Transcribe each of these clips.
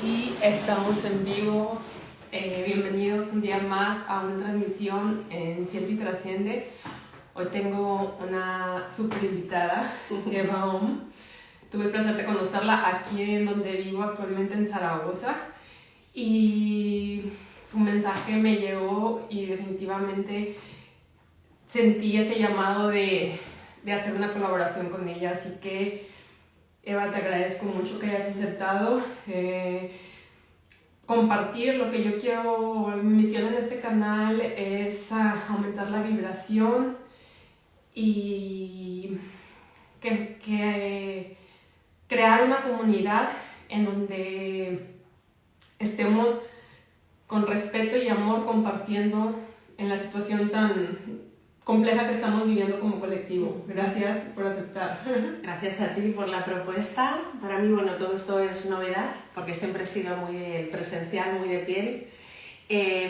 Y estamos en vivo. Bienvenidos un día más a una transmisión en Siente y Trasciende. Hoy tengo una super invitada, Eva Om. Tuve el placer de conocerla aquí en donde vivo actualmente, en Zaragoza. Y su mensaje me llegó y definitivamente sentí ese llamado de hacer una colaboración con ella. Así que, Eva, te agradezco mucho que hayas aceptado compartir. Lo que yo quiero, mi misión en este canal es aumentar la vibración y crear una comunidad en donde estemos con respeto y amor compartiendo en la situación tan compleja que estamos viviendo como colectivo. Gracias por aceptar. Gracias a ti por la propuesta. Para mí, bueno, todo esto es novedad, porque siempre he sido muy presencial, muy de piel,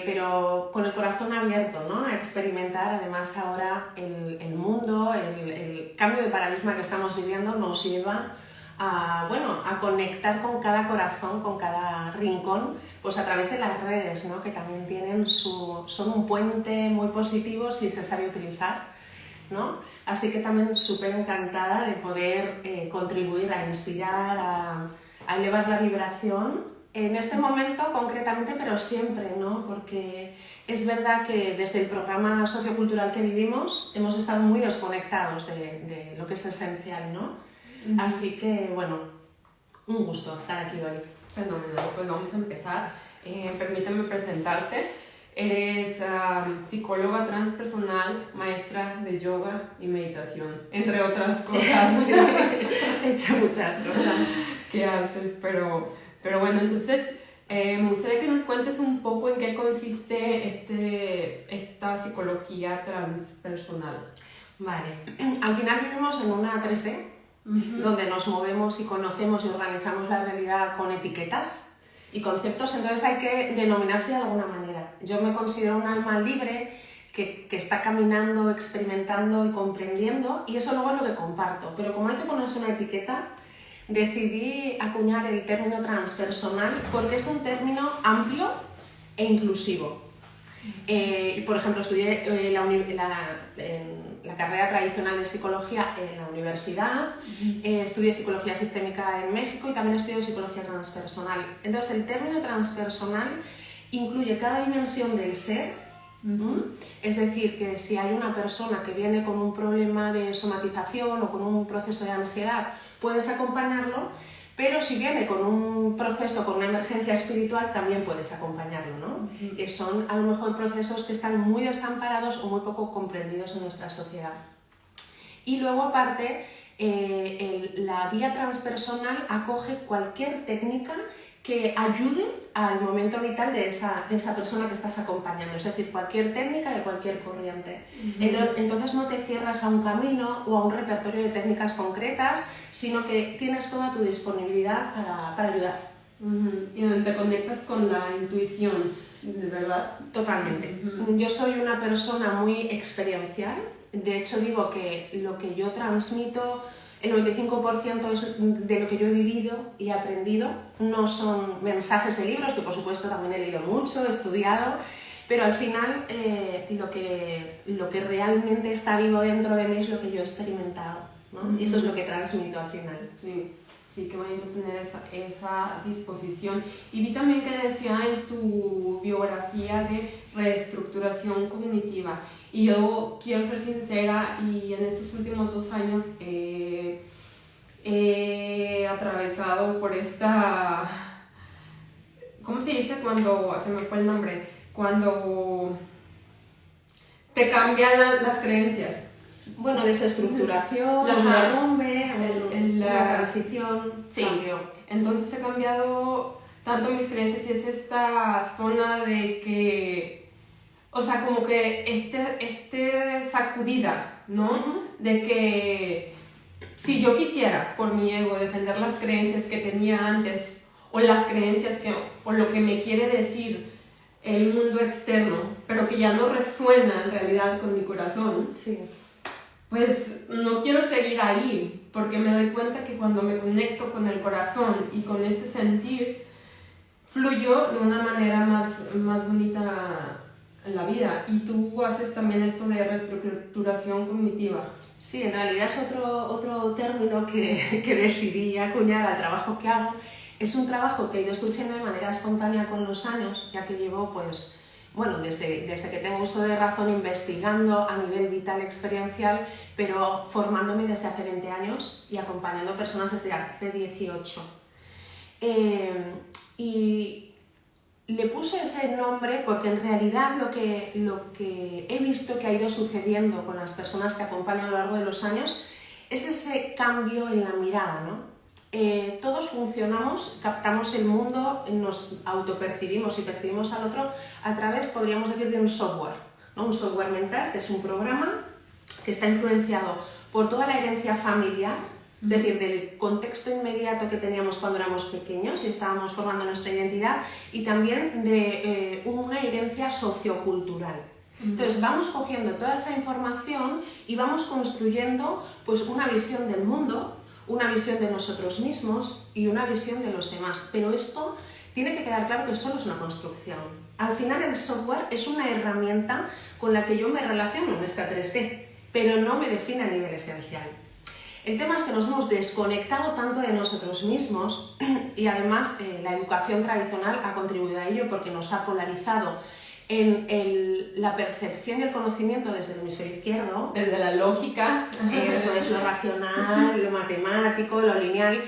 pero con el corazón abierto, ¿no? A experimentar. Además, ahora el mundo, el cambio de paradigma que estamos viviendo nos lleva a conectar con cada corazón, con cada rincón, pues a través de las redes, ¿no? Que también son un puente muy positivo si se sabe utilizar, ¿no? Así que también súper encantada de poder contribuir a inspirar, a elevar la vibración en este momento concretamente, pero siempre, ¿no? Porque es verdad que desde el programa sociocultural que vivimos hemos estado muy desconectados de lo que es esencial, ¿no? Así que, bueno, un gusto estar aquí hoy. Fenomenal, pues vamos a empezar. Permíteme presentarte. Eres psicóloga transpersonal, maestra de yoga y meditación, entre otras cosas. Sí, he hecho muchas cosas. ¿Qué haces? Pero bueno, entonces me gustaría que nos cuentes un poco en qué consiste esta psicología transpersonal. Vale, al final vivimos en una 3D, donde nos movemos y conocemos y organizamos la realidad con etiquetas y conceptos, entonces hay que denominarse de alguna manera. Yo me considero un alma libre que está caminando, experimentando y comprendiendo, y eso luego es lo que comparto. Pero como hay que ponerse una etiqueta, decidí acuñar el término transpersonal porque es un término amplio e inclusivo. Por ejemplo, estudié la carrera tradicional de psicología en la universidad, estudié psicología sistémica en México y también estudié psicología transpersonal. Entonces, el término transpersonal incluye cada dimensión del ser, es decir, que si hay una persona que viene con un problema de somatización o con un proceso de ansiedad, puedes acompañarlo, pero si viene con un proceso, con una emergencia espiritual, también puedes acompañarlo, ¿no? Que son a lo mejor procesos que están muy desamparados o muy poco comprendidos en nuestra sociedad. Y luego aparte, la vía transpersonal acoge cualquier técnica que ayude al momento vital de esa persona que estás acompañando, es decir, cualquier técnica de cualquier corriente. Entonces no te cierras a un camino o a un repertorio de técnicas concretas, sino que tienes toda tu disponibilidad para ayudar. Y donde te conectas con la intuición, ¿verdad? Totalmente. Yo soy una persona muy experiencial, de hecho digo que lo que yo transmito, el 95% es de lo que yo he vivido y aprendido, no son mensajes de libros, que por supuesto también he leído mucho, he estudiado, pero al final lo que realmente está vivo dentro de mí es lo que yo he experimentado, ¿no? Y eso es lo que transmito al final. Sí, qué bonito tener esa disposición. Y vi también que decía en tu biografía de reestructuración cognitiva. Y yo quiero ser sincera, y en estos últimos 2 años he atravesado por esta... ¿Cómo se dice cuando... se me fue el nombre? Cuando te cambian las creencias. Bueno, desestructuración, derrumbe, la transición, sí. Cambio. Entonces he cambiado tanto mis creencias y es esta zona de que, o sea, como que este sacudida, ¿no? De que si yo quisiera, por mi ego, defender las creencias que tenía antes o las creencias o lo que me quiere decir el mundo externo, pero que ya no resuena en realidad con mi corazón, sí. Pues no quiero seguir ahí, porque me doy cuenta que cuando me conecto con el corazón y con este sentir, fluyó de una manera más bonita en la vida. Y tú haces también esto de reestructuración cognitiva. Sí, en realidad es otro término que decidí acuñar al trabajo que hago. Es un trabajo que ha ido surgiendo de manera espontánea con los años, ya que llevo, pues, bueno, desde que tengo uso de razón investigando a nivel vital experiencial, pero formándome desde hace 20 años y acompañando personas desde hace 18. Y le puse ese nombre porque en realidad lo que he visto que ha ido sucediendo con las personas que acompaño a lo largo de los años es ese cambio en la mirada, ¿no? Todos funcionamos, captamos el mundo, nos autopercibimos y percibimos al otro a través, podríamos decir, de un software, ¿no? Un software mental, que es un programa que está influenciado por toda la herencia familiar, es decir, del contexto inmediato que teníamos cuando éramos pequeños y estábamos formando nuestra identidad, y también de una herencia sociocultural. Entonces vamos cogiendo toda esa información y vamos construyendo, pues, una visión del mundo, una visión de nosotros mismos y una visión de los demás. Pero esto tiene que quedar claro que solo es una construcción. Al final el software es una herramienta con la que yo me relaciono en esta 3D, pero no me define a nivel esencial. El tema es que nos hemos desconectado tanto de nosotros mismos y además la educación tradicional ha contribuido a ello porque nos ha polarizado en la percepción y el conocimiento desde el hemisferio izquierdo. Desde la lógica. Eso es lo racional, lo matemático, lo lineal.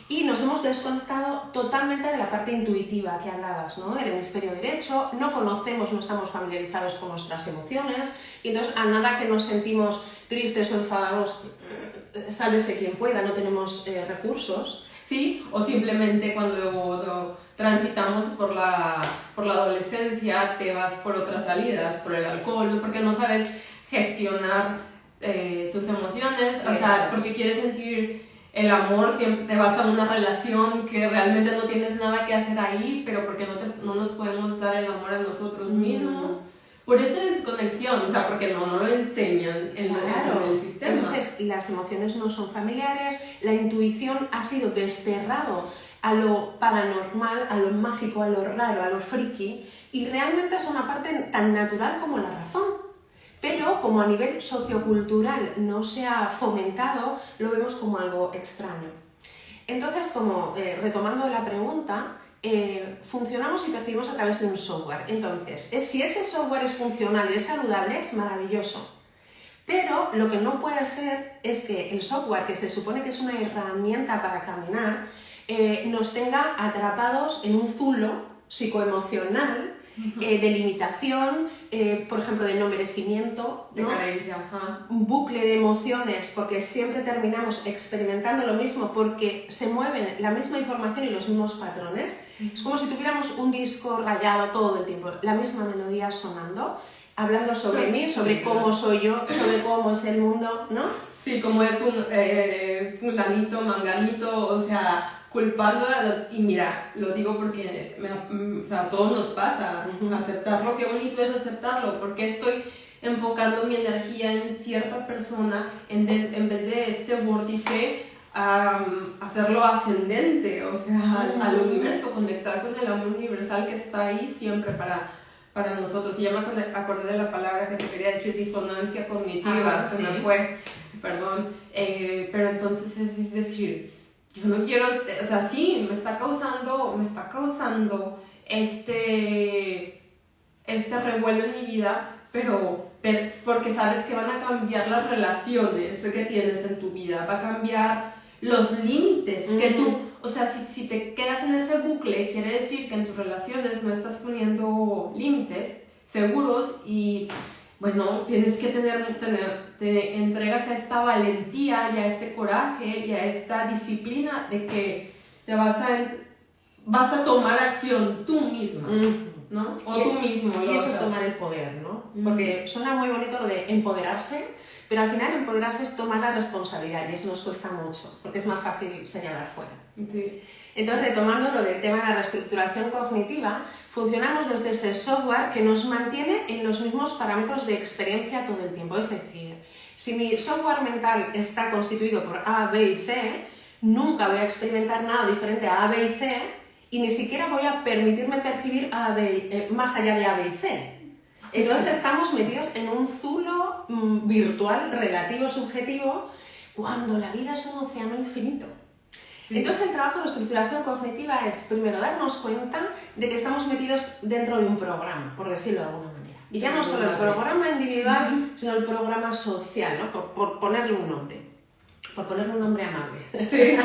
Y nos hemos desconectado totalmente de la parte intuitiva que hablabas, ¿no? El hemisferio derecho, no conocemos, no estamos familiarizados con nuestras emociones, y entonces a nada que nos sentimos tristes o enfadados, sálvese quien pueda, no tenemos recursos. Sí, o simplemente cuando transitamos por la adolescencia te vas por otras salidas, por el alcohol, porque no sabes gestionar tus emociones, o sea, porque quieres sentir el amor, siempre te vas a una relación que realmente no tienes nada que hacer ahí, pero porque no nos podemos dar el amor a nosotros mismos. Por esa desconexión, o sea, porque no lo enseñan en el sistema. Entonces, las emociones no son familiares, la intuición ha sido desterrado a lo paranormal, a lo mágico, a lo raro, a lo friki, y realmente es una parte tan natural como la razón. Pero como a nivel sociocultural no se ha fomentado, lo vemos como algo extraño. Entonces, como retomando la pregunta, funcionamos y percibimos a través de un software. Entonces, si ese software es funcional y es saludable, es maravilloso. Pero lo que no puede ser es que el software, que se supone que es una herramienta para caminar, nos tenga atrapados en un zulo psicoemocional, de limitación, por ejemplo, de no merecimiento, de carencia, un bucle de emociones, porque siempre terminamos experimentando lo mismo porque se mueven la misma información y los mismos patrones. Es como si tuviéramos un disco rayado todo el tiempo, la misma melodía sonando, hablando sobre mí, sobre cómo soy yo, sobre cómo es el mundo, ¿no? Sí, como es un fulanito, manganito, o sea, culpándola. Y mira, lo digo porque o sea, a todos nos pasa. Aceptarlo, qué bonito es aceptarlo, porque estoy enfocando mi energía en cierta persona en vez de este vórtice, hacerlo ascendente, o sea, al universo, conectar con el amor universal que está ahí siempre para nosotros. Y ya me acordé de la palabra que te quería decir, disonancia cognitiva, se me fue, perdón, pero entonces es decir, yo no quiero, o sea, sí, me está causando este revuelo en mi vida, pero porque sabes que van a cambiar las relaciones que tienes en tu vida, va a cambiar los límites que tú, o sea, si te quedas en ese bucle, quiere decir que en tus relaciones no estás poniendo límites seguros y, bueno, tienes que te entregas a esta valentía y a este coraje y a esta disciplina de que te vas a tomar acción tú misma, ¿no? O tú mismo. Y eso es tomar el poder, ¿no? Porque suena muy bonito lo de empoderarse, pero al final empoderarse es tomar la responsabilidad y eso nos cuesta mucho, porque es más fácil señalar fuera. Sí. Entonces, retomando lo del tema de la reestructuración cognitiva, funcionamos desde ese software que nos mantiene en los mismos parámetros de experiencia todo el tiempo. Es decir, si mi software mental está constituido por A, B y C, nunca voy a experimentar nada diferente a A, B y C, y ni siquiera voy a permitirme percibir más allá de A, B y C. Entonces estamos metidos en un zulo virtual, relativo, subjetivo, cuando la vida es un océano infinito. Entonces el trabajo de estructuración cognitiva es, primero, darnos cuenta de que estamos metidos dentro de un programa, por decirlo de alguna manera. Y ya no solo el programa individual, sino el programa social, ¿no? Por ponerle un nombre. Por ponerle un nombre amable. Sí.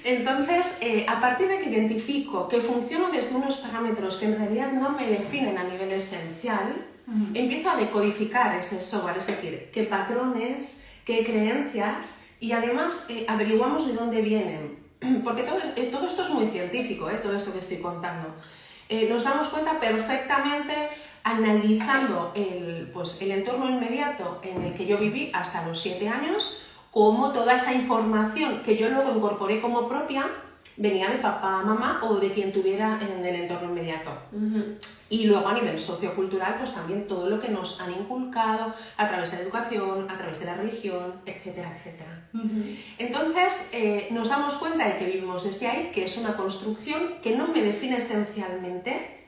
Entonces, a partir de que identifico que funciono desde unos parámetros que en realidad no me definen a nivel esencial, empiezo a decodificar ese software, es decir, qué patrones, qué creencias, y además averiguamos de dónde vienen. Porque todo esto es muy científico, todo esto que estoy contando. Nos damos cuenta perfectamente analizando el entorno inmediato en el que yo viví hasta los 7 años, cómo toda esa información que yo luego incorporé como propia venía de papá, mamá o de quien tuviera en el entorno inmediato. Y luego a nivel sociocultural, pues también todo lo que nos han inculcado a través de la educación, a través de la religión, etcétera, etcétera. Entonces nos damos cuenta de que vivimos desde ahí, que es una construcción que no me define esencialmente.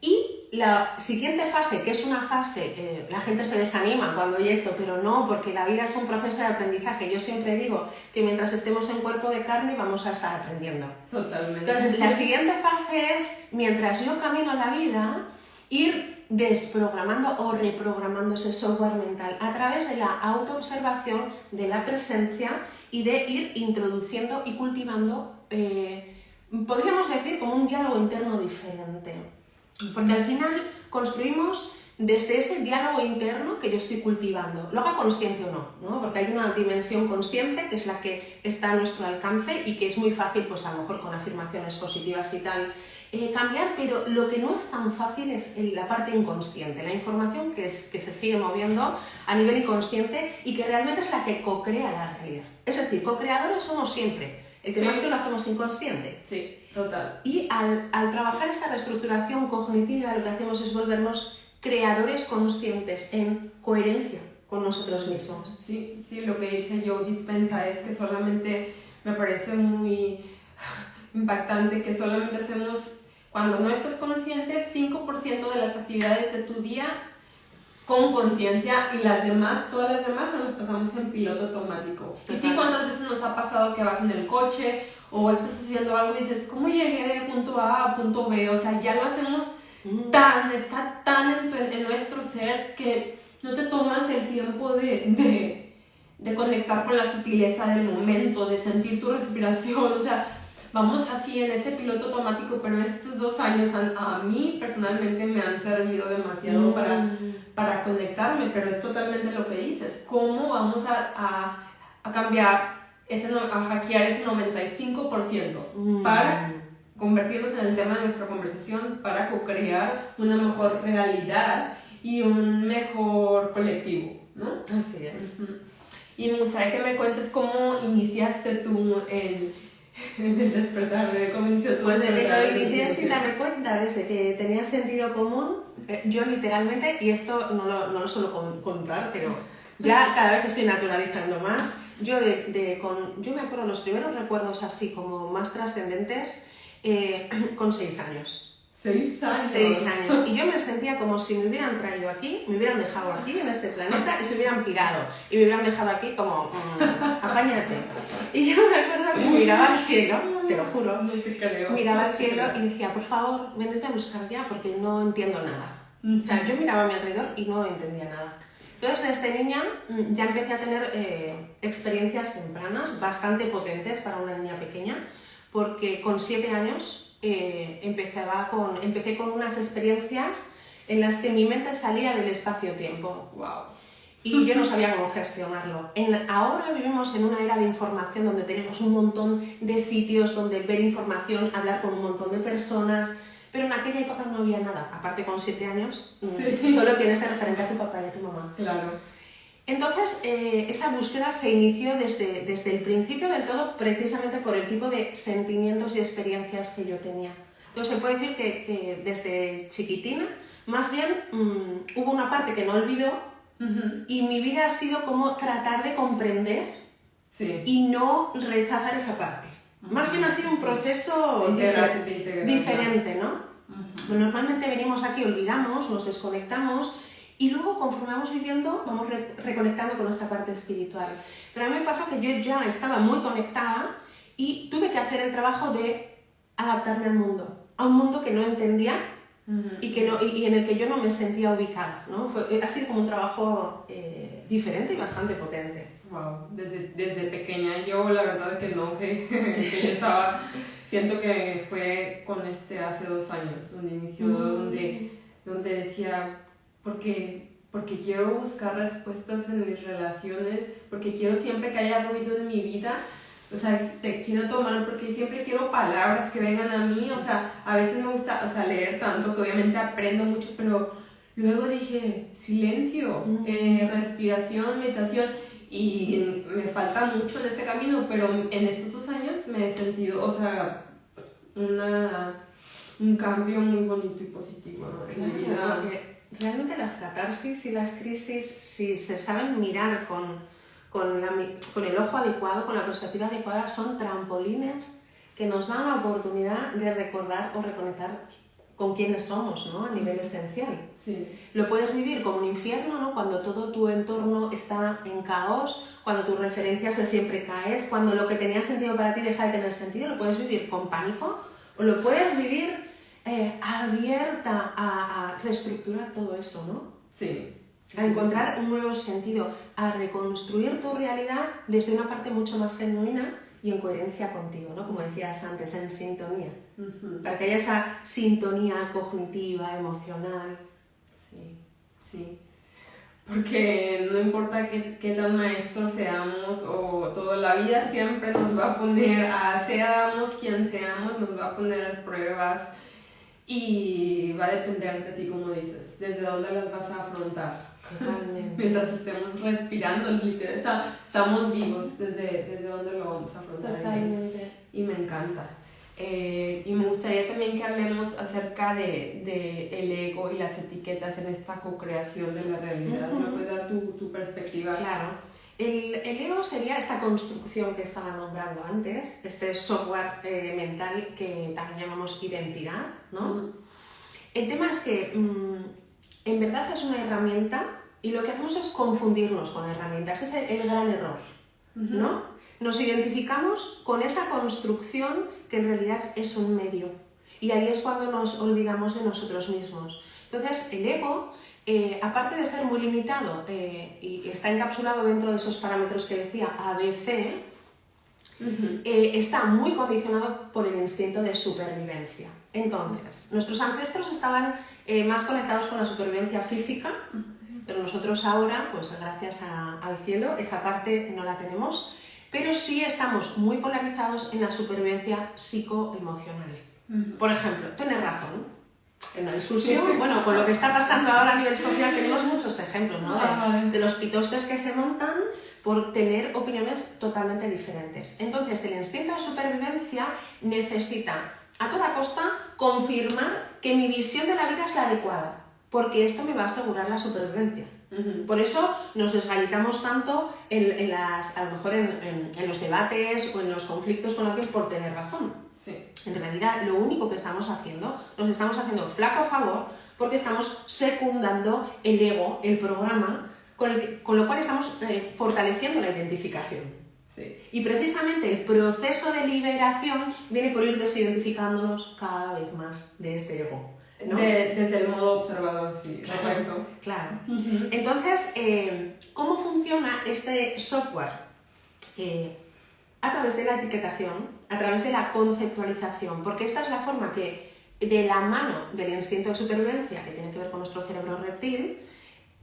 Y la siguiente fase, que es una fase, la gente se desanima cuando oye esto, pero no, porque la vida es un proceso de aprendizaje. Yo siempre digo que mientras estemos en cuerpo de carne vamos a estar aprendiendo. Totalmente. Entonces, la siguiente fase es, mientras yo camino la vida, ir desprogramando o reprogramando ese software mental a través de la autoobservación, de la presencia y de ir introduciendo y cultivando, podríamos decir, como un diálogo interno diferente. Porque al final construimos desde ese diálogo interno que yo estoy cultivando, lo haga consciente o no, ¿no? Porque hay una dimensión consciente que es la que está a nuestro alcance y que es muy fácil, pues a lo mejor con afirmaciones positivas y tal, cambiar, pero lo que no es tan fácil es la parte inconsciente, la información que se sigue moviendo a nivel inconsciente y que realmente es la que co-crea la realidad. Es decir, co-creadores somos siempre. El tema es que lo hacemos inconsciente. Sí, total. Y al trabajar esta reestructuración cognitiva, lo que hacemos es volvernos creadores conscientes en coherencia con nosotros mismos. Sí, lo que dice Joe Dispenza es que solamente me parece muy impactante que solamente hacemos, cuando no estás consciente, 5% de las actividades de tu día con conciencia y todas las demás nos pasamos en piloto automático. Y sí, ¿cuántas veces nos ha pasado que vas en el coche o estás haciendo algo y dices, ¿cómo llegué de punto A a punto B? O sea, ya lo hacemos está tan en nuestro ser que no te tomas el tiempo de conectar con la sutileza del momento, de sentir tu respiración, o sea, vamos así en ese piloto automático, pero estos 2 años a mí personalmente me han servido demasiado para conectarme, pero es totalmente lo que dices, cómo vamos a cambiar, a hackear ese 95% para convertirnos en el tema de nuestra conversación, para co-crear una mejor realidad y un mejor colectivo, ¿no? Así es. Y me gustaría que me cuentes cómo iniciaste tú en el despertar, de cómo inició tu Pues desde despertar. que lo inicié sin darme cuenta, desde que tenía sentido común, yo literalmente, y esto no lo suelo contar, pero ya cada vez estoy naturalizando más, yo me acuerdo los primeros recuerdos así como más trascendentes con 6 años. 6 años. 6 años. Y yo me sentía como si me hubieran traído aquí, me hubieran dejado aquí en este planeta y se hubieran pirado. Y me hubieran dejado aquí como, apáñate. Y yo me acuerdo que miraba al cielo, te lo juro, No te creo. miraba al cielo y decía, por favor, venidme a buscar ya porque no entiendo nada. O sea, yo miraba a mi alrededor y no entendía nada. Entonces, desde niña ya empecé a tener experiencias tempranas bastante potentes para una niña pequeña, porque con 7 años empecé con unas experiencias en las que mi mente salía del espacio-tiempo. Wow. Y yo no sabía cómo gestionarlo. Ahora vivimos en una era de información donde tenemos un montón de sitios donde ver información, hablar con un montón de personas, pero en aquella época no había nada. Aparte, con 7 años, solo tienes de referente a tu papá y a tu mamá. Claro. Entonces, esa búsqueda se inició desde el principio del todo, precisamente por el tipo de sentimientos y experiencias que yo tenía. Entonces, se puede decir que desde chiquitina, más bien hubo una parte que no olvidó y mi vida ha sido como tratar de comprender y no rechazar esa parte. Más bien ha sido un proceso diferente, ¿no? Normalmente venimos aquí, olvidamos, nos desconectamos y luego conforme vamos viviendo vamos reconectando con esta parte espiritual. Pero a mí me pasó que yo ya estaba muy conectada y tuve que hacer el trabajo de adaptarme al mundo, a un mundo que no entendía y en el que yo no me sentía ubicada, ¿no? Ha sido como un trabajo diferente y bastante potente. Wow, desde pequeña yo la verdad que no, que yo estaba, siento que fue con hace 2 años, donde inició, donde decía, porque quiero buscar respuestas en mis relaciones, porque quiero siempre que haya ruido en mi vida, o sea, te quiero tomar, porque siempre quiero palabras que vengan a mí, o sea, a veces me gusta, o sea, leer tanto, que obviamente aprendo mucho, pero luego dije, silencio, respiración, meditación, y me falta mucho en este camino, pero en estos 2 años me he sentido, o sea, un cambio muy bonito y positivo, ¿no? En mi vida. Porque realmente las catarsis y las crisis, si se saben mirar con el ojo adecuado, con la perspectiva adecuada, son trampolines que nos dan la oportunidad de recordar o reconectar con quiénes somos, ¿no? A nivel esencial. Sí. Lo puedes vivir como un infierno, ¿no? Cuando todo tu entorno está en caos, cuando tus referencias de siempre caes, cuando lo que tenía sentido para ti deja de tener sentido. Lo puedes vivir con pánico o lo puedes vivir abierta a reestructurar todo eso, ¿no? Sí. A encontrar un nuevo sentido, a reconstruir tu realidad desde una parte mucho más genuina y en coherencia contigo, ¿no? Como decías antes, en sintonía. Para que haya esa sintonía cognitiva, emocional. Sí, sí. Porque no importa qué tan maestros seamos o toda la vida siempre nos va a poner, seamos quien seamos, nos va a poner pruebas y va a depender de ti, como dices, desde dónde las vas a afrontar. Totalmente. Mientras estemos respirando, literal, estamos vivos, desde dónde lo vamos a afrontar. Totalmente. Y me encanta. Y me gustaría también que hablemos acerca de el ego y las etiquetas en esta co-creación de la realidad. ¿Me puedes dar tu perspectiva? Claro. El ego sería esta construcción que estaba nombrando antes, este software mental que también llamamos identidad, ¿no? El tema es que en verdad es una herramienta y lo que hacemos es confundirnos con herramientas. Ese es el gran error, ¿no? Nos identificamos con esa construcción que en realidad es un medio. Y ahí es cuando nos olvidamos de nosotros mismos. Entonces, el ego, aparte de ser muy limitado y está encapsulado dentro de esos parámetros que decía ABC, está muy condicionado por el instinto de supervivencia. Entonces, nuestros ancestros estaban más conectados con la supervivencia física, pero nosotros ahora, pues gracias al cielo, esa parte no la tenemos, pero sí estamos muy polarizados en la supervivencia psicoemocional. Por ejemplo, tienes razón. En la discusión, bueno, con lo que está pasando ahora a nivel social tenemos muchos ejemplos, ¿no? De los pitostes que se montan por tener opiniones totalmente diferentes. Entonces, el instinto de supervivencia necesita a toda costa confirmar que mi visión de la vida es la adecuada, porque esto me va a asegurar la supervivencia. Por eso nos desgallitamos tanto a lo mejor en los debates o en los conflictos con alguien por tener razón. Sí. En realidad, lo único que estamos haciendo, nos estamos haciendo flaco favor porque estamos secundando el ego, el programa, con lo cual estamos fortaleciendo la identificación. Sí. Y precisamente el proceso de liberación viene por ir desidentificándonos cada vez más de este ego, ¿no? Desde el modo observador, sí, claro, correcto. Claro. Entonces, ¿cómo funciona este software? A través de la etiquetación, a través de la conceptualización, porque esta es la forma que, de la mano del instinto de supervivencia, que tiene que ver con nuestro cerebro reptil,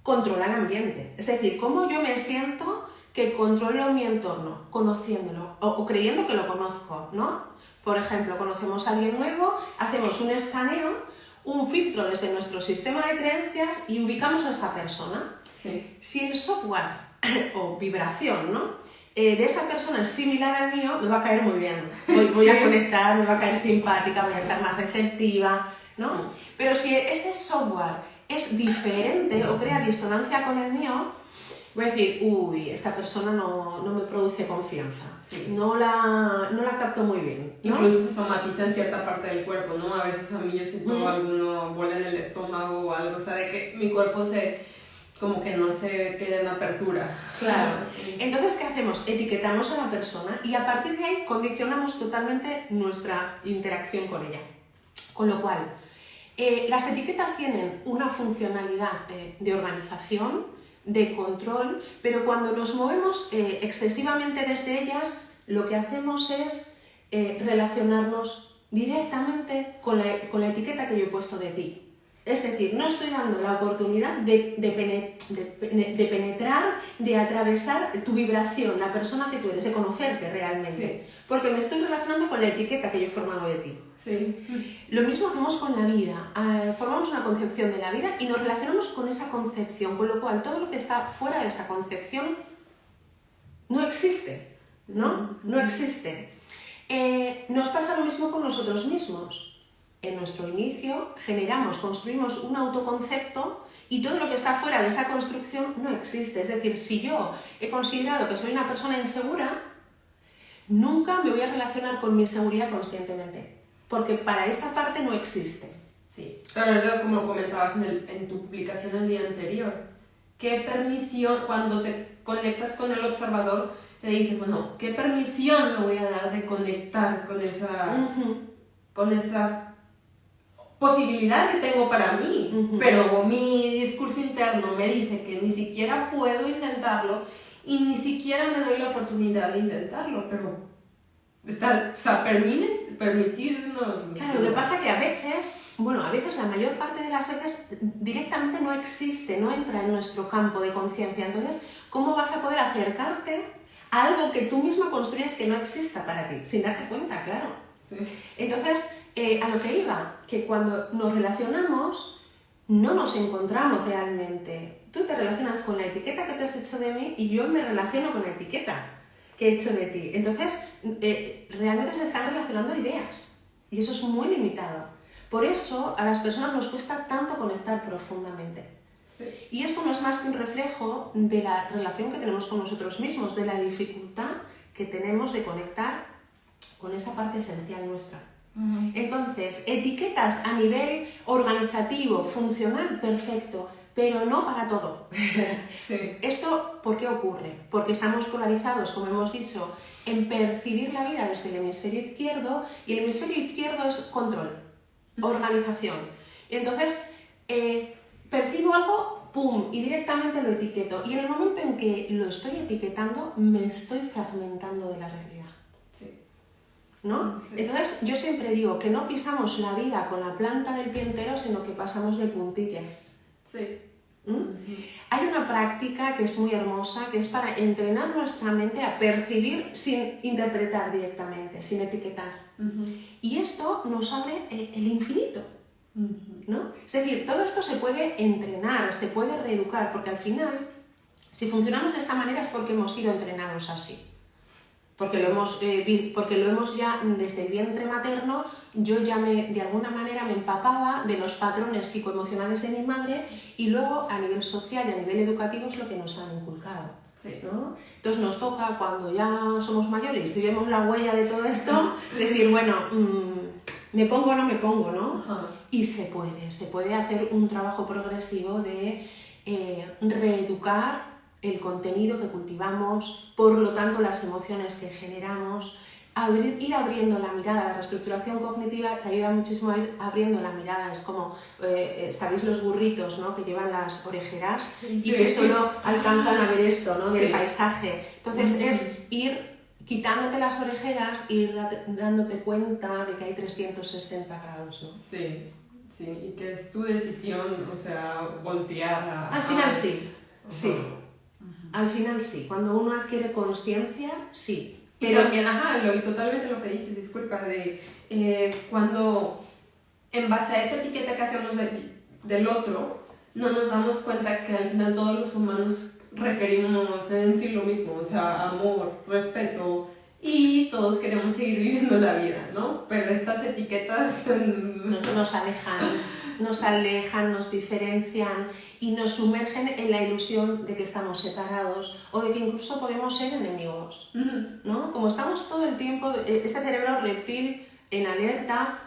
controla el ambiente. Es decir, cómo yo me siento que controlo mi entorno, conociéndolo o creyendo que lo conozco, ¿no? Por ejemplo, conocemos a alguien nuevo, hacemos un escaneo, un filtro desde nuestro sistema de creencias y ubicamos a esa persona. Sí. Si el software o vibración, ¿no? De esa persona es similar al mío, me va a caer muy bien. Voy a conectar, me va a caer simpática, voy a estar más receptiva, ¿no? Pero si ese software es diferente o crea disonancia con el mío, voy a decir, uy, esta persona no me produce confianza, Sí. no la capto muy bien, ¿no? Incluso se somatiza en cierta parte del cuerpo, ¿no? A veces a mí yo siento alguna bola en el estómago o algo, o sea, de que mi cuerpo como que no se queda en apertura. Claro. Entonces, ¿qué hacemos? Etiquetamos a la persona y a partir de ahí condicionamos totalmente nuestra interacción con ella. Con lo cual, las etiquetas tienen una funcionalidad de organización, de control, pero cuando nos movemos excesivamente desde ellas, lo que hacemos es relacionarnos directamente con la etiqueta que yo he puesto de ti. Es decir, no estoy dando la oportunidad de penetrar, de atravesar tu vibración, la persona que tú eres, de conocerte realmente. Sí. Porque me estoy relacionando con la etiqueta que yo he formado de ti. Sí. Lo mismo hacemos con la vida. Formamos una concepción de la vida y nos relacionamos con esa concepción, con lo cual todo lo que está fuera de esa concepción no existe, ¿no? No existe. Nos pasa lo mismo con nosotros mismos. En nuestro inicio construimos un autoconcepto y todo lo que está fuera de esa construcción no existe. Es decir, si yo he considerado que soy una persona insegura, nunca me voy a relacionar con mi seguridad conscientemente, porque para esa parte no existe. Sí, pero como comentabas en tu publicación el día anterior, ¿qué permisión, cuando te conectas con el observador, te dices, bueno, ¿qué permisión me voy a dar de conectar con esa posibilidad que tengo para mí? Pero mi discurso interno me dice que ni siquiera puedo intentarlo y ni siquiera me doy la oportunidad de intentarlo, pero permitirnos... Claro, lo que pasa es que a veces la mayor parte de las veces directamente no existe, no entra en nuestro campo de conciencia. Entonces, ¿cómo vas a poder acercarte a algo que tú mismo construyes que no exista para ti? Sin darte cuenta, claro. Sí. Entonces, a lo que iba, que cuando nos relacionamos, no nos encontramos realmente. Tú te relacionas con la etiqueta que tú has hecho de mí y yo me relaciono con la etiqueta que he hecho de ti. Entonces, realmente se están relacionando ideas y eso es muy limitado. Por eso a las personas nos cuesta tanto conectar profundamente. Sí. Y esto no es más que un reflejo de la relación que tenemos con nosotros mismos, de la dificultad que tenemos de conectar con esa parte esencial nuestra. Entonces, etiquetas a nivel organizativo, funcional, perfecto, pero no para todo. Sí. ¿Esto por qué ocurre? Porque estamos polarizados, como hemos dicho, en percibir la vida desde el hemisferio izquierdo, y el hemisferio izquierdo es control, organización. Entonces, percibo algo, ¡pum!, y directamente lo etiqueto. Y en el momento en que lo estoy etiquetando, me estoy fragmentando de la realidad. ¿No? Sí. Entonces, yo siempre digo que no pisamos la vida con la planta del pie entero, sino que pasamos de puntillas. Sí. Hay una práctica que es muy hermosa, que es para entrenar nuestra mente a percibir sin interpretar directamente, sin etiquetar. Y esto nos abre el infinito. ¿No? Es decir, todo esto se puede entrenar, se puede reeducar, porque al final, si funcionamos de esta manera es porque hemos sido entrenados así. Porque lo hemos ya desde el vientre materno, yo ya de alguna manera me empapaba de los patrones psicoemocionales de mi madre y luego a nivel social y a nivel educativo es lo que nos han inculcado. Sí. ¿No? Entonces nos toca, cuando ya somos mayores y vemos la huella de todo esto, decir, bueno, me pongo o no me pongo, ¿no? Y se puede hacer un trabajo progresivo de reeducar el contenido que cultivamos, por lo tanto las emociones que generamos, ir abriendo la mirada. La reestructuración cognitiva te ayuda muchísimo a ir abriendo la mirada. Es como, ¿sabéis los burritos, ¿no?, que llevan las orejeras y que solo alcanzan a ver esto, ¿no?, del paisaje? Entonces es ir quitándote las orejeras e ir dándote cuenta de que hay 360 grados, ¿no? Sí, y que es tu decisión, o sea, voltear Al final sí. Al final sí, cuando uno adquiere consciencia, sí. Pero también, y totalmente lo que dices, disculpa, cuando en base a esa etiqueta que hacemos del otro, no nos damos cuenta que al final todos los humanos requerimos en sí lo mismo, o sea, amor, respeto, y todos queremos seguir viviendo la vida, ¿no? Pero estas etiquetas nos alejan, nos diferencian y nos sumergen en la ilusión de que estamos separados o de que incluso podemos ser enemigos, ¿no? Como estamos todo el tiempo, ese cerebro reptil en alerta,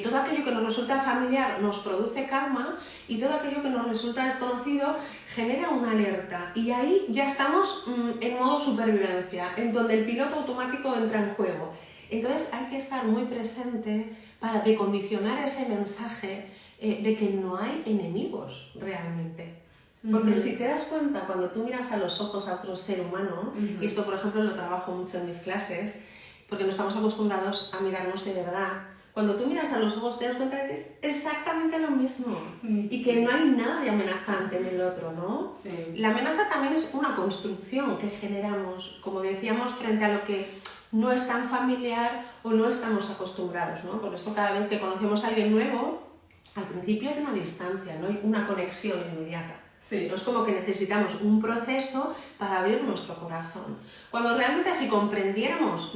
todo aquello que nos resulta familiar nos produce karma y todo aquello que nos resulta desconocido genera una alerta y ahí ya estamos en modo supervivencia, en donde el piloto automático entra en juego. Entonces hay que estar muy presente para decondicionar ese mensaje de que no hay enemigos realmente. Porque si te das cuenta, cuando tú miras a los ojos a otro ser humano, y esto por ejemplo lo trabajo mucho en mis clases, porque no estamos acostumbrados a mirarnos de verdad, cuando tú miras a los ojos te das cuenta de que es exactamente lo mismo y que no hay nada de amenazante en el otro, ¿no? Sí. La amenaza también es una construcción que generamos, como decíamos, frente a lo que no es tan familiar o no estamos acostumbrados, ¿no? Por eso cada vez que conocemos a alguien nuevo, al principio hay una distancia, no hay una conexión inmediata. Sí. No es como que necesitamos un proceso para abrir nuestro corazón. Cuando realmente si comprendiéramos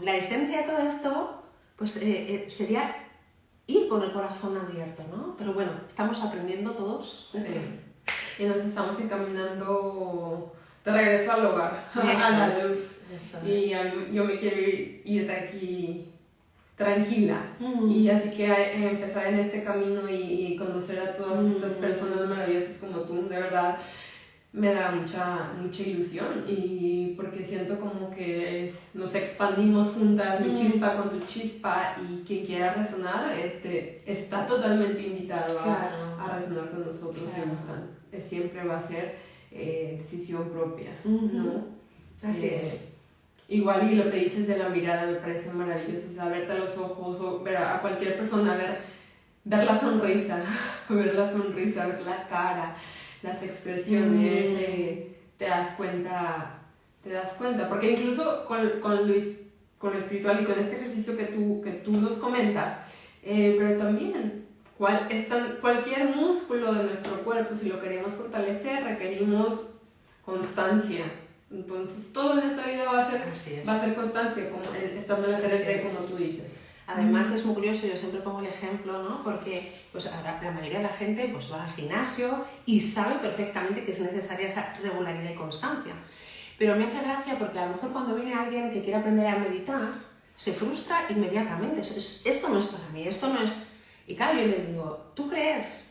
la esencia de todo esto, pues sería ir con el corazón abierto, ¿no? Pero bueno, estamos aprendiendo todos. Sí. Y nos estamos encaminando de regreso al hogar, a la luz. Y yo me quiero ir de aquí tranquila. Y así que empezar en este camino y conocer a todas estas personas maravillosas como tú, de verdad, me da mucha ilusión y porque siento como que nos expandimos juntas, mi chispa con tu chispa, y quien quiera resonar está totalmente invitado a resonar con nosotros. Y siempre va a ser decisión propia, ¿no? Así es. Igual, y lo que dices de la mirada me parece maravilloso, o sea, verte a los ojos o ver a cualquier persona, ver la sonrisa, ver la cara, las expresiones, te das cuenta, porque incluso con lo espiritual y con este ejercicio que tú nos comentas, pero también cualquier músculo de nuestro cuerpo, si lo queremos fortalecer, requerimos constancia. Entonces todo en esta vida va a ser constancia, como estando en la carretera, como tú dices. Además es muy curioso, yo siempre pongo el ejemplo, ¿no? Porque pues, la mayoría de la gente pues, va al gimnasio y sabe perfectamente que es necesaria esa regularidad y constancia. Pero me hace gracia porque a lo mejor cuando viene alguien que quiere aprender a meditar, se frustra inmediatamente. Esto no es para mí, esto no es... Y claro, yo le digo, ¿tú crees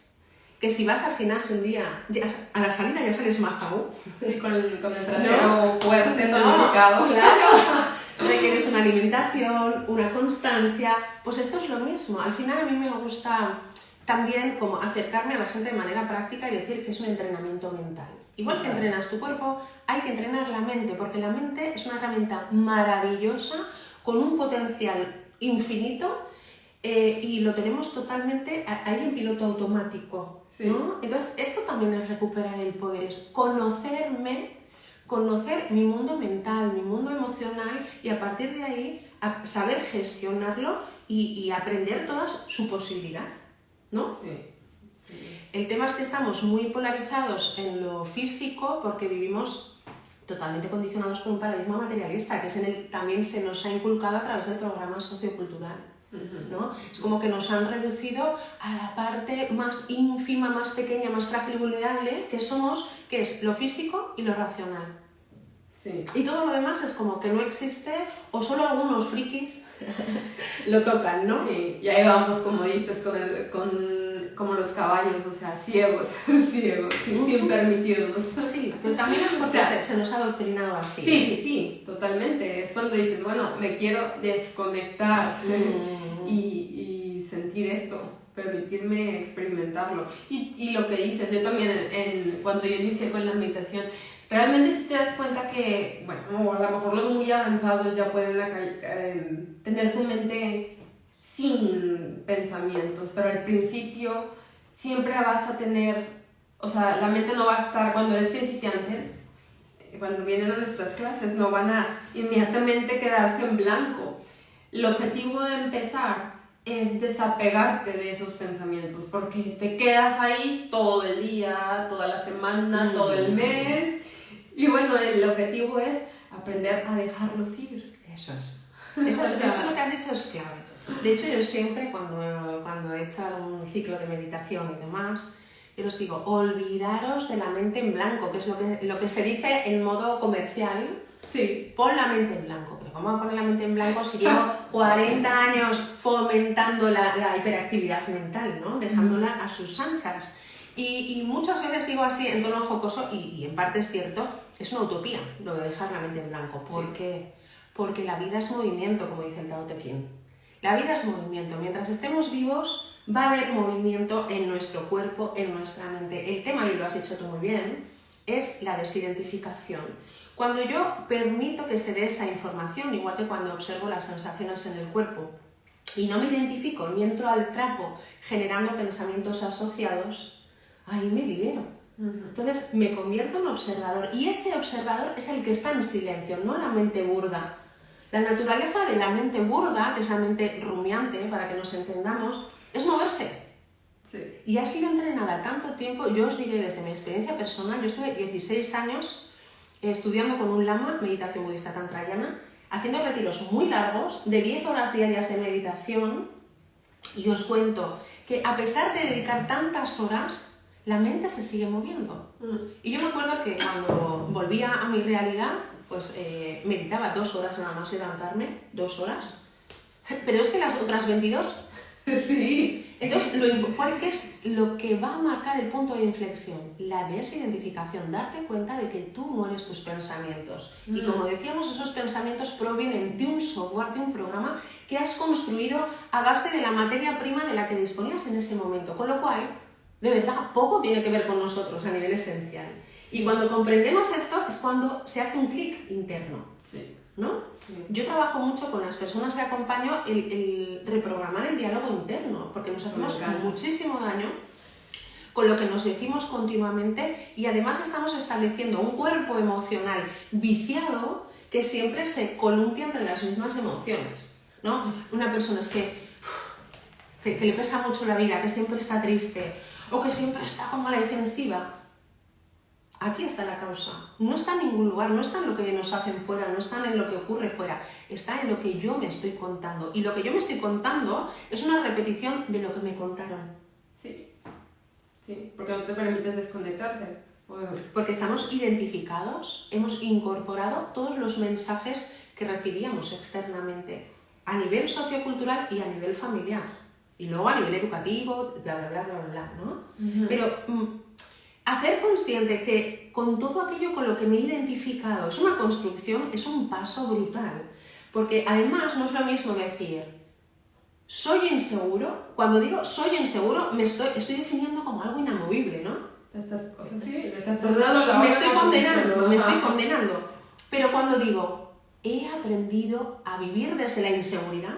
que si vas al gimnasio un día, a la salida ya sales mazao? Sí, con el trasero fuerte, tonificado. Claro. Requieres una alimentación, una constancia, pues esto es lo mismo. Al final a mí me gusta también como acercarme a la gente de manera práctica y decir que es un entrenamiento mental. Igual que entrenas tu cuerpo, hay que entrenar la mente, porque la mente es una herramienta maravillosa, con un potencial infinito, y lo tenemos totalmente ahí en piloto automático, ¿no? Entonces esto también es recuperar el poder, es conocer mi mundo mental, mi mundo emocional, y a partir de ahí saber gestionarlo y aprender toda su posibilidad, ¿no? Sí. El tema es que estamos muy polarizados en lo físico porque vivimos totalmente condicionados por un paradigma materialista, que es en el que también se nos ha inculcado a través del programa sociocultural, ¿no? Es como que nos han reducido a la parte más ínfima, más pequeña, más frágil y vulnerable que somos, que es lo físico y lo racional. Sí. Y todo lo demás es como que no existe, o solo algunos frikis lo tocan, ¿no? Sí, y ahí vamos, como dices, como los caballos, o sea, ciegos, sin permitirnos. Sí, pero también es porque se nos ha adoctrinado así. Sí, totalmente. Es cuando dices, bueno, me quiero desconectar y sentir esto, permitirme experimentarlo. Y lo que dices, yo también, cuando yo inicié con la meditación, realmente si te das cuenta que, bueno, a lo mejor los muy avanzados ya pueden tener su mente sin pensamientos, pero al principio siempre vas a tener, o sea, la mente no va a estar, cuando eres principiante, cuando vienen a nuestras clases, no van a inmediatamente quedarse en blanco. El objetivo de empezar es desapegarte de esos pensamientos, porque te quedas ahí todo el día, toda la semana, todo el mes. Y bueno, el objetivo es aprender a dejarlos ir. Eso es. Eso lo que has dicho es clave. De hecho, yo siempre, cuando he hecho un ciclo de meditación y demás, yo les digo, olvidaros de la mente en blanco, que es lo que se dice en modo comercial. Sí. Pon la mente en blanco. Pero ¿cómo poner la mente en blanco si llevo 40 años fomentando la hiperactividad mental, ¿no? Dejándola a sus anchas? Y muchas veces digo así en tono jocoso, y en parte es cierto, es una utopía lo de dejar la mente en blanco. ¿Por qué? Porque la vida es movimiento, como dice el Tao Te Ching. La vida es movimiento. Mientras estemos vivos, va a haber movimiento en nuestro cuerpo, en nuestra mente. El tema, y lo has dicho tú muy bien, es la desidentificación. Cuando yo permito que se dé esa información, igual que cuando observo las sensaciones en el cuerpo, y no me identifico ni entro al trapo generando pensamientos asociados, ahí me libero. Entonces me convierto en observador, y ese observador es el que está en silencio, no la mente burda. La naturaleza de la mente burda, que es la mente rumiante, para que nos entendamos, es moverse. Sí. Y ha sido entrenada tanto tiempo. Yo os diré desde mi experiencia personal, yo estuve 16 años estudiando con un lama meditación budista tantrayana, haciendo retiros muy largos, de 10 horas diarias de meditación, y os cuento que a pesar de dedicar tantas horas, la mente se sigue moviendo. Y yo me acuerdo que cuando volvía a mi realidad, pues meditaba 2 horas nada más levantarme, 2 horas, pero es que las otras 22... Sí. Entonces, ¿cuál es lo que va a marcar el punto de inflexión? La desidentificación, darte cuenta de que tú no eres tus pensamientos. Y como decíamos, esos pensamientos provienen de un software, de un programa que has construido a base de la materia prima de la que disponías en ese momento. Con lo cual, de verdad, poco tiene que ver con nosotros a nivel esencial. Sí. Y cuando comprendemos esto es cuando se hace un clic interno. Sí. ¿No? Sí. Yo trabajo mucho con las personas que acompaño el reprogramar el diálogo interno, porque nos hacemos muchísimo daño con lo que nos decimos continuamente, y además estamos estableciendo un cuerpo emocional viciado que siempre se columpia entre las mismas emociones, ¿no? Una persona es que le pesa mucho la vida, que siempre está triste o que siempre está como a la defensiva. Aquí está la causa. No está en ningún lugar, no está en lo que nos hacen fuera, no está en lo que ocurre fuera, está en lo que yo me estoy contando. Y lo que yo me estoy contando es una repetición de lo que me contaron. Sí, sí, porque no te permites desconectarte. Porque estamos identificados, hemos incorporado todos los mensajes que recibíamos externamente, a nivel sociocultural y a nivel familiar. Y luego a nivel educativo, bla, bla, bla, bla, bla, ¿no? Pero... hacer consciente que con todo aquello con lo que me he identificado es una construcción, es un paso brutal. Porque además no es lo mismo decir, soy inseguro. Cuando digo soy inseguro, me estoy definiendo como algo inamovible, ¿no? Me estoy condenando. Pero cuando digo, he aprendido a vivir desde la inseguridad,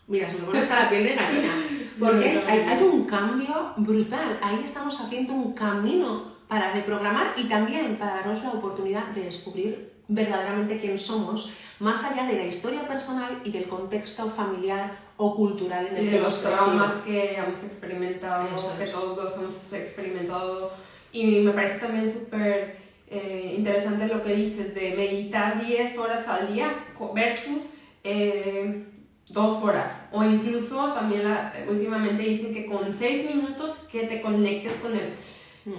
mira, se me pone hasta la piel de gallina. Porque hay un cambio brutal. Ahí estamos haciendo un camino para reprogramar y también para darnos la oportunidad de descubrir verdaderamente quién somos, más allá de la historia personal y del contexto familiar o cultural en el que de los traumas que hemos experimentado, que todos hemos experimentado. Y me parece también súper interesante lo que dices de meditar 10 horas al día versus 2 horas, o incluso también últimamente dicen que con 6 minutos que te conectes con él,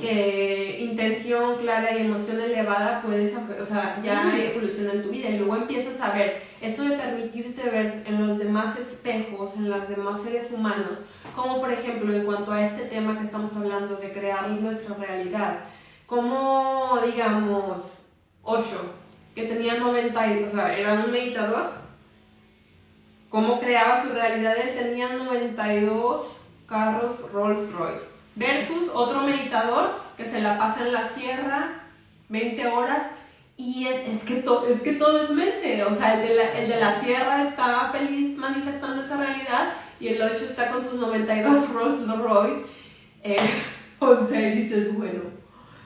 que intención clara y emoción elevada puedes, o sea, ya evoluciona en tu vida, y luego empiezas a ver eso de permitirte ver en los demás espejos, en los demás seres humanos, como por ejemplo en cuanto a este tema que estamos hablando de crear nuestra realidad, como digamos Osho, que tenía 90, o sea, era un meditador. Cómo creaba su realidad, él tenía 92 carros Rolls Royce, versus otro meditador que se la pasa en la sierra 20 horas, y es que todo es mente. O sea, el de la sierra está feliz manifestando esa realidad, y el 8 está con sus 92 Rolls Royce. O sea, dices, bueno,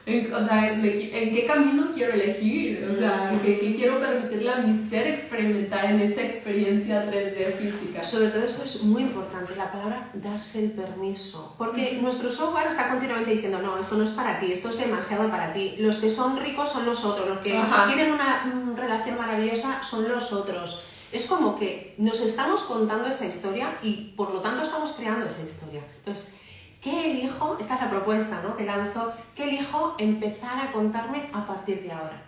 o sea, en qué camino quiero elegir, o sea, qué quiero permitirle a mi ser experimentar en esta experiencia 3D física. Sobre todo eso es muy importante, la palabra darse el permiso, porque nuestro software está continuamente diciendo, no, esto no es para ti, esto es demasiado para ti, los que son ricos son los otros, los que tienen una relación maravillosa son los otros. Es como que nos estamos contando esa historia y por lo tanto estamos creando esa historia. Entonces, ¿qué elijo? Esta es la propuesta, ¿no?, que lanzo. ¿Qué elijo empezar a contarme a partir de ahora?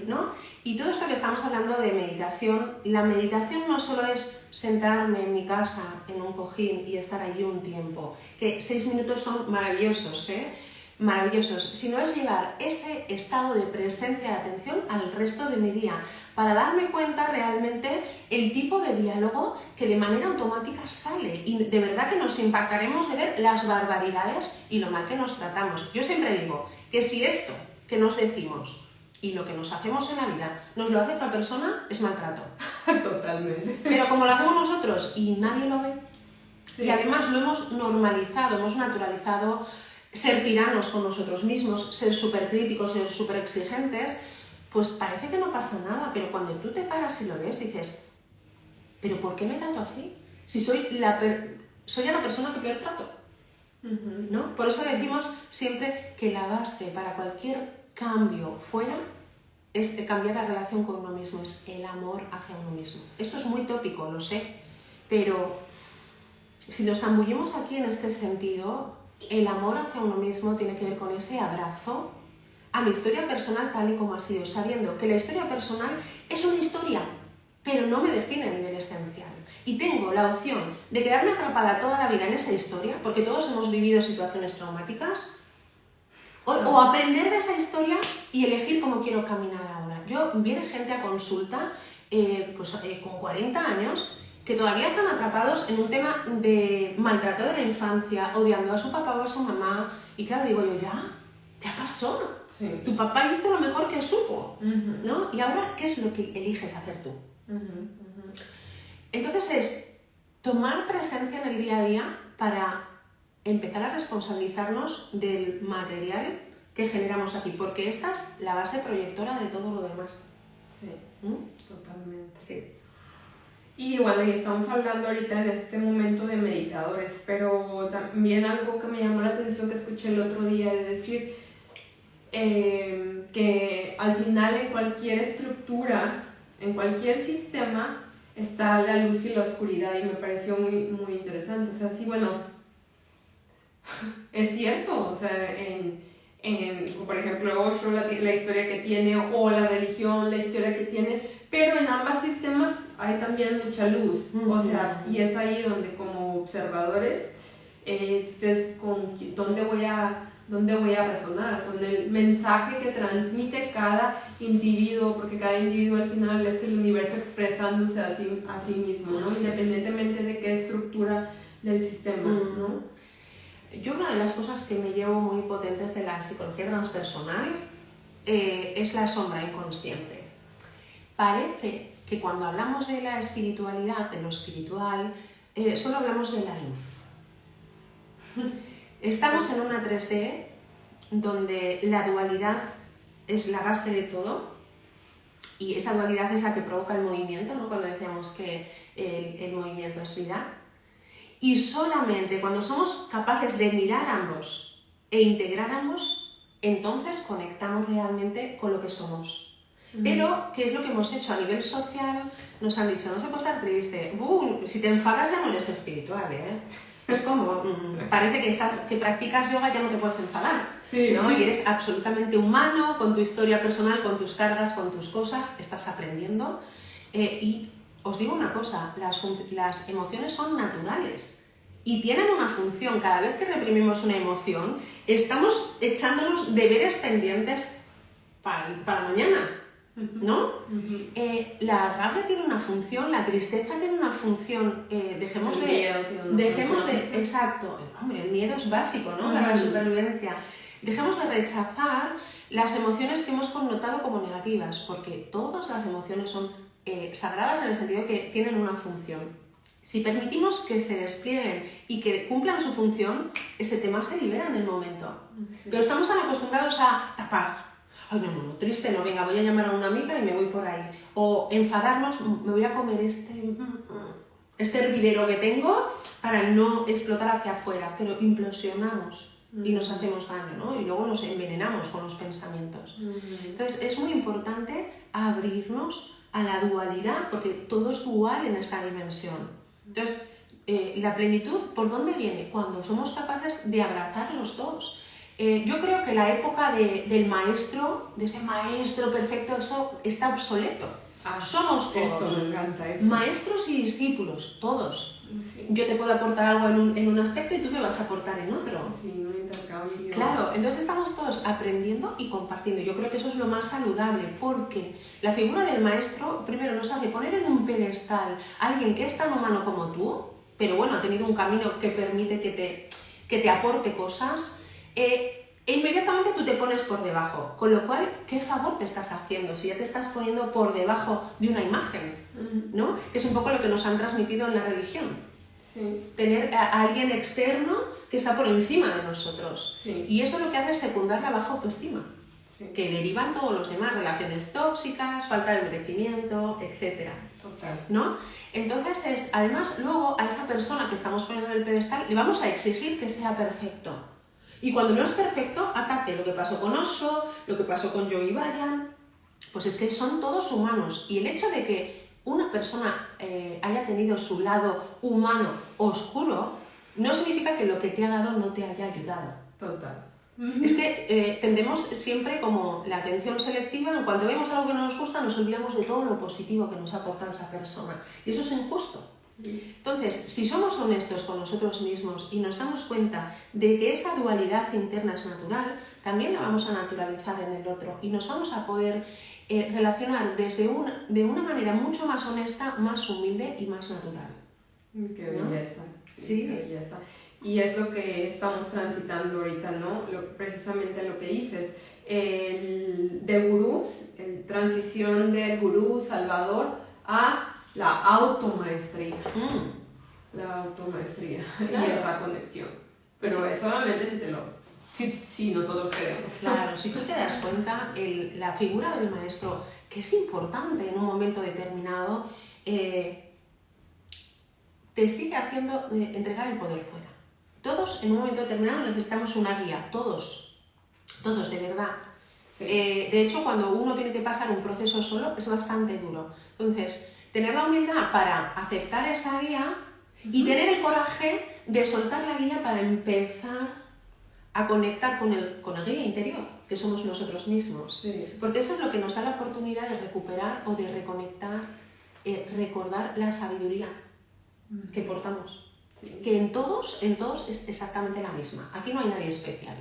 ¿No? Y todo esto que estamos hablando de meditación, la meditación no solo es sentarme en mi casa en un cojín y estar allí un tiempo, que 6 minutos son maravillosos, maravillosos, sino es llevar ese estado de presencia de atención al resto de mi día, para darme cuenta realmente el tipo de diálogo que de manera automática sale y de verdad que nos impactaremos de ver las barbaridades y lo mal que nos tratamos. Yo siempre digo que si esto que nos decimos y lo que nos hacemos en la vida nos lo hace otra persona, es maltrato. Totalmente. Pero como lo hacemos nosotros y nadie lo ve, y además lo hemos normalizado, hemos naturalizado ser tiranos con nosotros mismos, ser súper críticos, ser súper exigentes, pues parece que no pasa nada, pero cuando tú te paras y lo ves, dices, ¿pero por qué me trato así? Si soy a la persona que peor trato, ¿no? Por eso decimos siempre que la base para cualquier cambio fuera es cambiar la relación con uno mismo, es el amor hacia uno mismo. Esto es muy tópico, lo sé, pero si nos zambullimos aquí en este sentido, el amor hacia uno mismo tiene que ver con ese abrazo a mi historia personal tal y como ha sido, sabiendo que la historia personal es una historia, pero no me define a nivel esencial. Y tengo la opción de quedarme atrapada toda la vida en esa historia, porque todos hemos vivido situaciones traumáticas, o aprender de esa historia y elegir cómo quiero caminar ahora. Viene gente a consulta con 40 años que todavía están atrapados en un tema de maltrato de la infancia, odiando a su papá o a su mamá, y claro, digo yo, ya pasó. Sí. Tu papá hizo lo mejor que supo, ¿no? Y ahora, ¿qué es lo que eliges hacer tú? Entonces es tomar presencia en el día a día para empezar a responsabilizarnos del material que generamos aquí, porque esta es la base proyectora de todo lo demás. Sí, totalmente. Sí. Y bueno, y estamos hablando ahorita en este momento de meditadores, pero también algo que me llamó la atención que escuché el otro día, es decir, que al final en cualquier estructura, en cualquier sistema, está la luz y la oscuridad, y me pareció muy, muy interesante. O sea, sí, bueno, es cierto, o sea, por ejemplo, Osho, la historia que tiene, o la religión, la historia que tiene, pero en ambos sistemas hay también mucha luz, o sea, y es ahí donde como observadores dices, ¿dónde voy a resonar? Con el mensaje que transmite cada individuo, porque cada individuo al final es el universo expresándose a sí mismo, ¿no? Independientemente de qué estructura del sistema, ¿no? Yo una de las cosas que me llevo muy potentes de la psicología transpersonal es la sombra inconsciente. Parece que cuando hablamos de la espiritualidad, de lo espiritual, solo hablamos de la luz. Estamos en una 3D donde la dualidad es la base de todo, y esa dualidad es la que provoca el movimiento, ¿no? Cuando decíamos que el movimiento es vida. Y solamente cuando somos capaces de mirar ambos e integrar ambos, entonces conectamos realmente con lo que somos. Pero, ¿qué es lo que hemos hecho a nivel social? Nos han dicho, no se puede estar triste. Si te enfadas ya no eres espiritual, ¿eh? Es como, parece que practicas yoga ya no te puedes enfadar, sí, ¿no? Y eres absolutamente humano, con tu historia personal, con tus cargas, con tus cosas, estás aprendiendo. Y os digo una cosa, las emociones son naturales y tienen una función. Cada vez que reprimimos una emoción, estamos echándonos deberes pendientes para mañana, ¿no? La rabia tiene una función, la tristeza tiene una función. Dejemos de exacto, hombre, el miedo es básico, ¿no? Para la supervivencia. Dejemos de rechazar las emociones que hemos connotado como negativas, porque todas las emociones son sagradas en el sentido que tienen una función. Si permitimos que se desplieguen y que cumplan su función, ese tema se libera en el momento. Pero estamos tan acostumbrados a tapar. Ay, no, triste no, venga, voy a llamar a una amiga y me voy por ahí. O enfadarnos, me voy a comer este hervidero que tengo para no explotar hacia afuera, pero implosionamos y nos hacemos daño, ¿no? Y luego nos envenenamos con los pensamientos. Entonces es muy importante abrirnos a la dualidad, porque todo es dual en esta dimensión. Entonces, la plenitud, ¿por dónde viene? Cuando somos capaces de abrazar los dos. Yo creo que la época del maestro, de ese maestro perfecto, eso está obsoleto. Somos todos. Eso, me encanta eso. Maestros y discípulos, todos. Sí. Yo te puedo aportar algo en un aspecto y tú me vas a aportar en otro. Sí, un intercambio. Claro, entonces estamos todos aprendiendo y compartiendo. Yo creo que eso es lo más saludable, porque la figura del maestro, primero, nos hace poner en un pedestal a alguien que es tan humano como tú, pero bueno, ha tenido un camino que permite que te aporte cosas, e inmediatamente tú te pones por debajo. Con lo cual, ¿qué favor te estás haciendo si ya te estás poniendo por debajo de una imagen? ¿No? Que es un poco lo que nos han transmitido en la religión. Sí. Tener a alguien externo que está por encima de nosotros. Sí. Y eso lo que hace es secundar la baja autoestima, Sí. que derivan todos los demás, relaciones tóxicas, falta de merecimiento, etc. Total. ¿No? Entonces, además, luego a esa persona que estamos poniendo en el pedestal le vamos a exigir que sea perfecto. Y cuando no es perfecto, ataque. Lo que pasó con Osho, lo que pasó con Yogi Bhajan, pues es que son todos humanos. Y el hecho de que una persona haya tenido su lado humano oscuro, no significa que lo que te ha dado no te haya ayudado. Total. Es que tendemos siempre como la atención selectiva, en cuanto vemos algo que no nos gusta, nos olvidamos de todo lo positivo que nos ha aportado esa persona. Y eso es injusto. Entonces, si somos honestos con nosotros mismos y nos damos cuenta de que esa dualidad interna es natural, también la vamos a naturalizar en el otro y nos vamos a poder relacionar de una manera mucho más honesta, más humilde y más natural. Qué ¿No? belleza. Sí. Qué belleza. Y es lo que estamos transitando ahorita, ¿no? Precisamente lo que dices. De gurús, transición del gurú salvador a la automaestría. La automaestría. Claro. Y esa conexión. Pero es solamente si nosotros queremos. Claro, si tú te das cuenta, la figura del maestro, que es importante en un momento determinado, te sigue haciendo entregar el poder fuera. Todos en un momento determinado necesitamos una guía, todos de verdad. Sí. De hecho, cuando uno tiene que pasar un proceso solo es bastante duro. Entonces, tener la humildad para aceptar esa guía y tener el coraje de soltar la guía para empezar a conectar con el guía interior, que somos nosotros mismos. Sí. Porque eso es lo que nos da la oportunidad de recuperar o de reconectar, recordar la sabiduría que portamos. Sí. Que en todos es exactamente la misma. Aquí no hay nadie especial.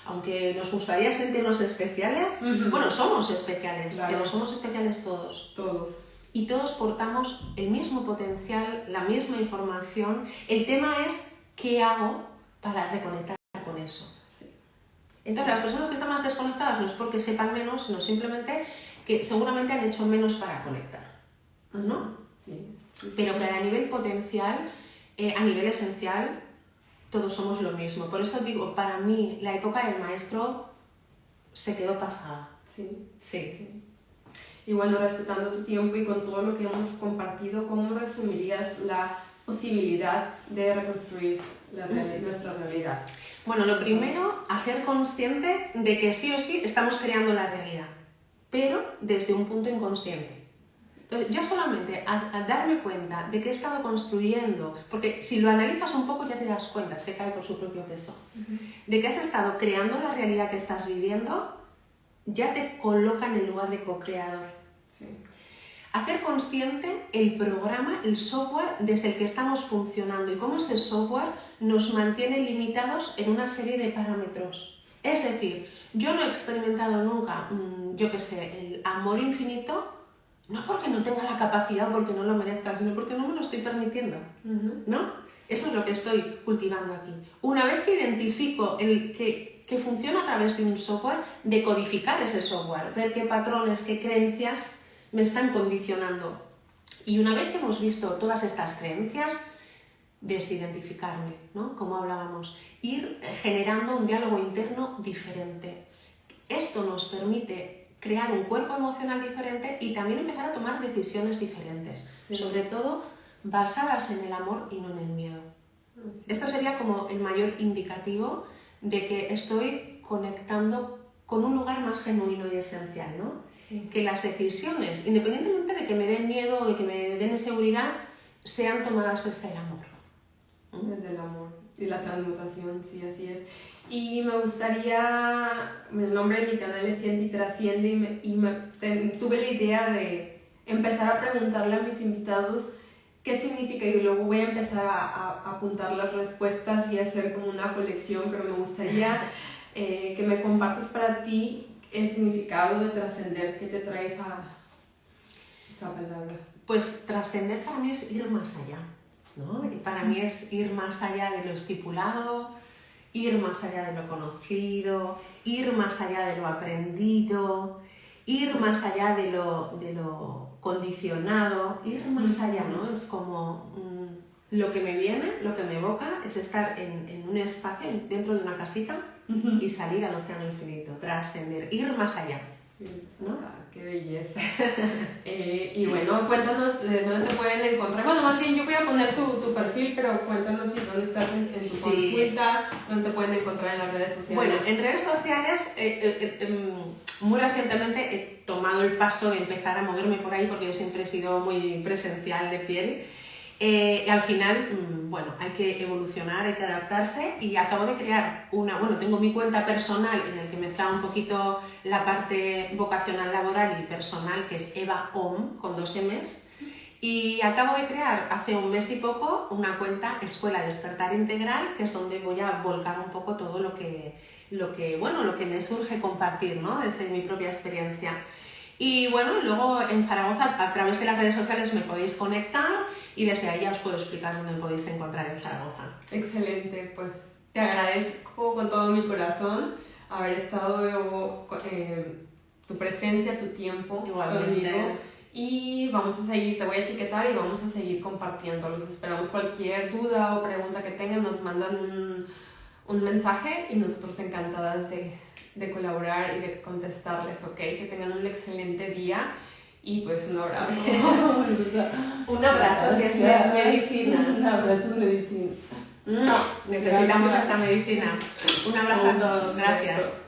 Aunque nos gustaría sentirnos especiales, bueno, somos especiales, Claro. pero somos especiales todos. Todos. Y todos portamos el mismo potencial, la misma información. El tema es qué hago para reconectar con eso. Sí. Entonces, las personas que están más desconectadas no es porque sepan menos, sino simplemente que seguramente han hecho menos para conectar, ¿no? Sí. Pero que a nivel potencial, a nivel esencial, todos somos lo mismo. Por eso digo, para mí, la época del maestro se quedó pasada. Sí. Sí. Y bueno, respetando tu tiempo y con todo lo que hemos compartido, ¿cómo resumirías la posibilidad de reconstruir nuestra realidad? Bueno, lo primero, hacer consciente de que sí o sí estamos creando la realidad, pero desde un punto inconsciente. Entonces, ya solamente al darme cuenta de que he estado construyendo, porque si lo analizas un poco ya te das cuenta, es que cae por su propio peso, de que has estado creando la realidad que estás viviendo, ya te coloca en el lugar de co-creador. Sí. Hacer consciente el programa, el software desde el que estamos funcionando y cómo ese software nos mantiene limitados en una serie de parámetros. Es decir, yo no he experimentado nunca, yo qué sé, el amor infinito, no porque no tenga la capacidad o porque no lo merezca, sino porque no me lo estoy permitiendo, ¿no? Eso es lo que estoy cultivando aquí. Una vez que identifico que funciona a través de un software, decodificar ese software, ver qué patrones, qué creencias me están condicionando. Y una vez que hemos visto todas estas creencias, desidentificarme, ¿no? Como hablábamos, ir generando un diálogo interno diferente. Esto nos permite crear un cuerpo emocional diferente y también empezar a tomar decisiones diferentes, sí, sobre todo basadas en el amor y no en el miedo. Sí. Esto sería como el mayor indicativo de que estoy conectando con un lugar más genuino y esencial, ¿no? Sí. Que las decisiones, independientemente de que me den miedo o de que me den inseguridad, sean tomadas desde el amor. Desde el amor y la transmutación, sí, así es. Y me gustaría, el nombre de mi canal es Siente y Trasciende, tuve la idea de empezar a preguntarle a mis invitados qué significa, y luego voy a empezar a apuntar las respuestas y hacer como una colección, pero me gustaría que me compartas para ti el significado de trascender, ¿qué te trae esa palabra? Pues trascender para mí es ir más allá, ¿no? Y para mí es ir más allá de lo estipulado, ir más allá de lo conocido, ir más allá de lo aprendido, ir más allá de lo condicionado, ir más allá, ¿no? Es como lo que me viene, lo que me evoca es estar en un espacio, dentro de una casita y salir al océano infinito, trascender, ir más allá, ¿no? ¡Qué belleza! Y bueno, cuéntanos de dónde te pueden encontrar. Bueno, más bien yo voy a poner tu perfil, pero cuéntanos dónde estás en tu consulta, dónde te pueden encontrar en las redes sociales. Bueno, en redes sociales, muy recientemente he tomado el paso de empezar a moverme por ahí porque yo siempre he sido muy presencial de piel. Y al final, bueno, hay que evolucionar, hay que adaptarse y acabo de crear tengo mi cuenta personal en el que mezclaba un poquito la parte vocacional laboral y personal, que es Eva Om, con 2 M's, y acabo de crear hace un mes y poco una cuenta Escuela Despertar Integral, que es donde voy a volcar un poco todo lo que me surge compartir, ¿no? Desde mi propia experiencia. Y bueno, luego en Zaragoza, a través de las redes sociales me podéis conectar y desde ahí ya os puedo explicar dónde me podéis encontrar en Zaragoza. Excelente, pues te agradezco con todo mi corazón haber estado tu presencia, tu tiempo conmigo. Y vamos a seguir, te voy a etiquetar y vamos a seguir compartiendo. Los esperamos. Cualquier duda o pregunta que tengan, nos mandan un mensaje y nosotros encantadas de colaborar y de contestarles, ¿ok? Que tengan un excelente día y pues un abrazo. Un abrazo, que es medicina. Un abrazo es medicina. No, necesitamos esta medicina. Un abrazo a todos, gracias.